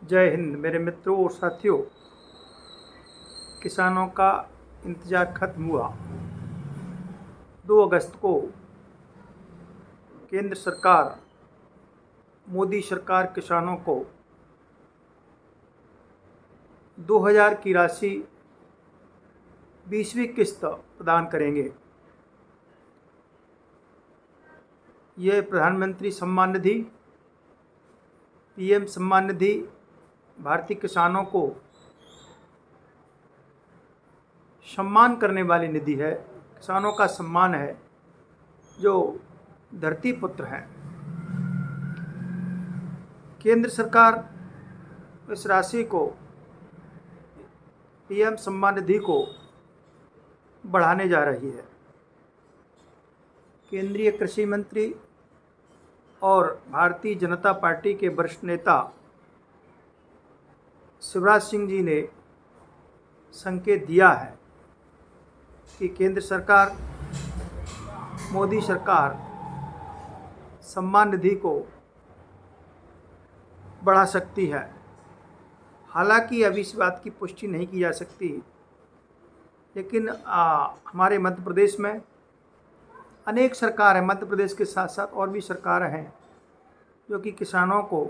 जय हिंद मेरे मित्रों और साथियों। किसानों का इंतज़ार खत्म हुआ। 2 अगस्त को केंद्र सरकार, मोदी सरकार किसानों को 2000 की राशि 20वीं किस्त प्रदान करेंगे। ये प्रधानमंत्री सम्मान निधि, पीएम सम्मान निधि भारतीय किसानों को सम्मान करने वाली निधि है। किसानों का सम्मान है, जो धरती पुत्र हैं। केंद्र सरकार इस राशि को, पीएम सम्मान निधि को बढ़ाने जा रही है। केंद्रीय कृषि मंत्री और भारतीय जनता पार्टी के वरिष्ठ नेता शिवराज सिंह जी ने संकेत दिया है कि केंद्र सरकार, मोदी सरकार सम्मान निधि को बढ़ा सकती है। हालांकि अभी इस बात की पुष्टि नहीं की जा सकती, लेकिन हमारे मध्य प्रदेश में अनेक सरकार है। मध्य प्रदेश के साथ साथ और भी सरकारें हैं जो कि किसानों को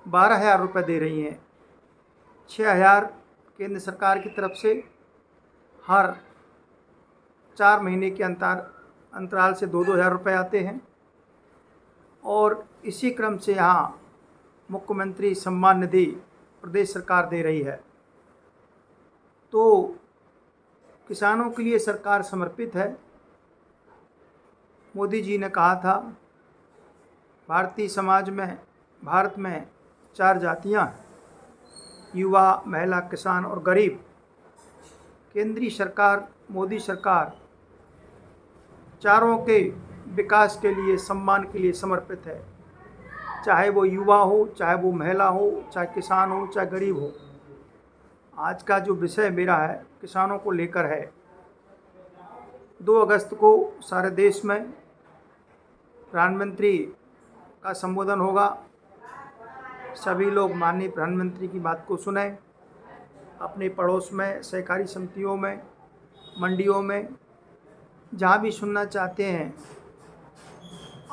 12,000 रुपये दे रही हैं। 6,000 केंद्र सरकार की तरफ से हर 4 महीने के अंतराल से 2-2 हज़ार रुपये आते हैं, और इसी क्रम से यहाँ मुख्यमंत्री सम्मान निधि प्रदेश सरकार दे रही है। तो किसानों के लिए सरकार समर्पित है। मोदी जी ने कहा था, भारतीय समाज में, भारत में 4 जातियाँ हैं: युवा, महिला, किसान और गरीब। केंद्रीय सरकार, मोदी सरकार चारों के विकास के लिए, सम्मान के लिए समर्पित है। चाहे वो युवा हो, चाहे वो महिला हो, चाहे किसान हो, चाहे गरीब हो। आज का जो विषय मेरा है, किसानों को लेकर है। 2 अगस्त को सारे देश में प्रधानमंत्री का संबोधन होगा। सभी लोग माननीय प्रधानमंत्री की बात को सुने। अपने पड़ोस में, सहकारी समितियों में, मंडियों में, जहाँ भी सुनना चाहते हैं,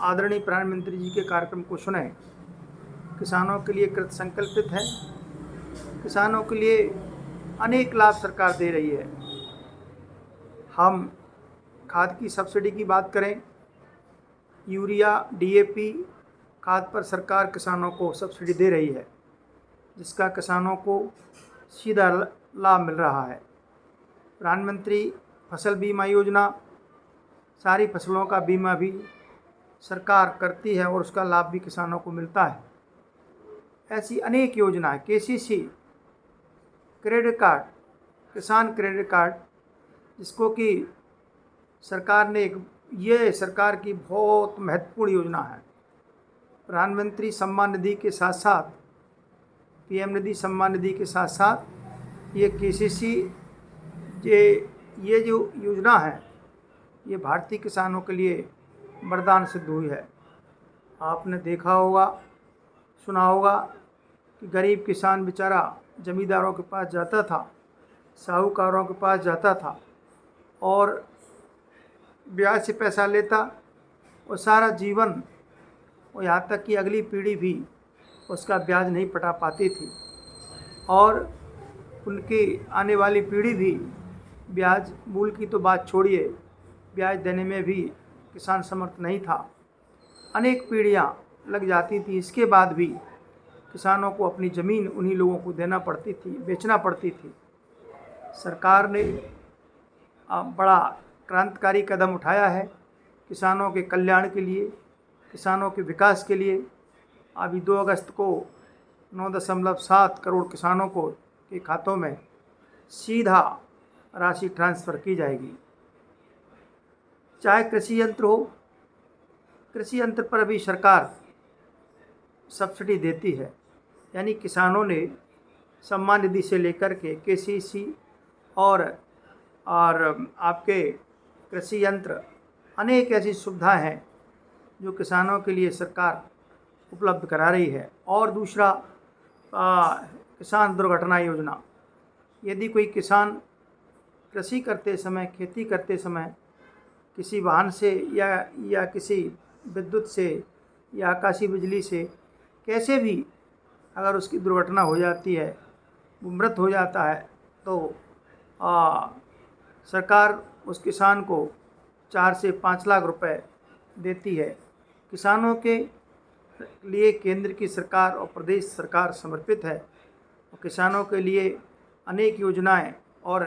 आदरणीय प्रधानमंत्री जी के कार्यक्रम को सुने। किसानों के लिए कृत संकल्पित है। किसानों के लिए अनेक लाभ सरकार दे रही है। हम खाद की सब्सिडी की बात करें, यूरिया, डीएपी खाद पर सरकार किसानों को सब्सिडी दे रही है, जिसका किसानों को सीधा लाभ मिल रहा है। प्रधानमंत्री फसल बीमा योजना, सारी फसलों का बीमा भी सरकार करती है और उसका लाभ भी किसानों को मिलता है। ऐसी अनेक योजनाएं, केसीसी क्रेडिट कार्ड, किसान क्रेडिट कार्ड, जिसको कि सरकार ने ये सरकार की बहुत महत्वपूर्ण योजना है। प्रधानमंत्री सम्मान निधि के साथ साथ, पीएम निधि सम्मान निधि के साथ साथ ये केसीसी, ये जो योजना है, ये भारतीय किसानों के लिए वरदान सिद्ध हुई है। आपने देखा होगा, सुना होगा कि गरीब किसान बेचारा जमींदारों के पास जाता था, साहूकारों के पास जाता था और ब्याज से पैसा लेता, और सारा जीवन, और यहाँ तक कि अगली पीढ़ी भी उसका ब्याज नहीं पटा पाती थी, और उनकी आने वाली पीढ़ी भी ब्याज, मूल की तो बात छोड़िए, ब्याज देने में भी किसान समर्थ नहीं था। अनेक पीढ़ियाँ लग जाती थी, इसके बाद भी किसानों को अपनी ज़मीन उन्हीं लोगों को देना पड़ती थी, बेचना पड़ती थी। सरकार ने बड़ा क्रांतिकारी कदम उठाया है किसानों के कल्याण के लिए, किसानों के विकास के लिए। अभी 2 अगस्त को 9.7 करोड़ किसानों को के खातों में सीधा राशि ट्रांसफ़र की जाएगी। चाहे कृषि यंत्र हो, कृषि यंत्र पर अभी सरकार सब्सिडी देती है। यानी किसानों ने सम्मान निधि से लेकर के केसीसी और आपके कृषि यंत्र, अनेक ऐसी सुविधाएं हैं जो किसानों के लिए सरकार उपलब्ध करा रही है। और दूसरा, किसान दुर्घटना योजना। यदि कोई किसान कृषि करते समय, खेती करते समय किसी वाहन से या किसी विद्युत से या आकाशीय बिजली से कैसे भी अगर उसकी दुर्घटना हो जाती है, वो मृत हो जाता है, तो सरकार उस किसान को 4 से 5 लाख रुपए देती है। किसानों के लिए केंद्र की सरकार और प्रदेश सरकार समर्पित है और किसानों के लिए अनेक योजनाएं और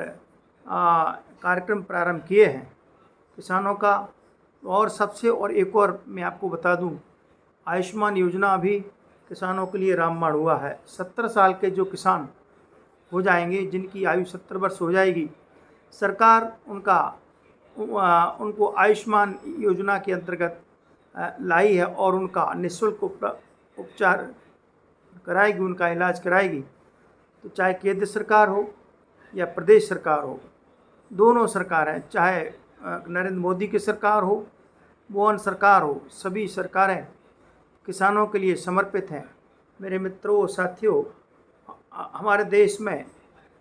कार्यक्रम प्रारंभ किए हैं किसानों का। और सबसे और एक और मैं आपको बता दूं, आयुष्मान योजना भी किसानों के लिए रामबाण हुआ है। 70 साल के जो किसान हो जाएंगे, जिनकी आयु 70 वर्ष हो जाएगी, सरकार उनको आयुष्मान योजना के अंतर्गत लाई है और उनका निःशुल्क उपचार कराएगी, उनका इलाज कराएगी। तो चाहे केंद्र सरकार हो या प्रदेश सरकार हो, दोनों सरकारें, चाहे नरेंद्र मोदी की सरकार हो, मोहन सरकार हो, सभी सरकारें किसानों के लिए समर्पित हैं। मेरे मित्रों, साथियों, हमारे देश में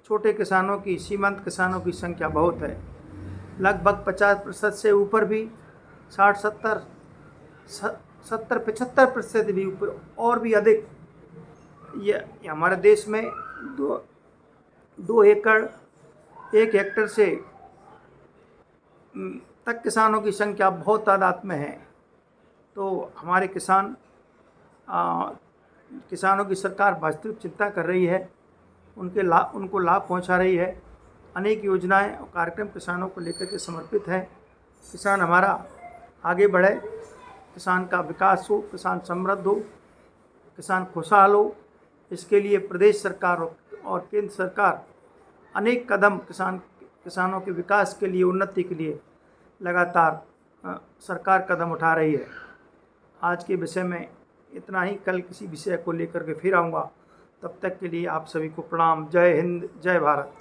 छोटे किसानों की, सीमांत किसानों की संख्या बहुत है। लगभग 50% से ऊपर भी, 70-75% भी ऊपर और भी अधिक। ये हमारे देश में 2 एकड़ 1 हेक्टेयर से तक किसानों की संख्या बहुत तादाद में है। तो हमारे किसानों की सरकार वास्तविक चिंता कर रही है, उनको लाभ पहुंचा रही है। अनेक योजनाएं और कार्यक्रम किसानों को लेकर के समर्पित है। किसान हमारा आगे बढ़े, किसान का विकास हो, किसान समृद्ध हो, किसान खुशहाल हो, इसके लिए प्रदेश सरकार और केंद्र सरकार अनेक कदम किसानों के विकास के लिए, उन्नति के लिए लगातार सरकार कदम उठा रही है। आज के विषय में इतना ही। कल किसी विषय को लेकर के फिर आऊँगा। तब तक के लिए आप सभी को प्रणाम। जय हिंद, जय भारत।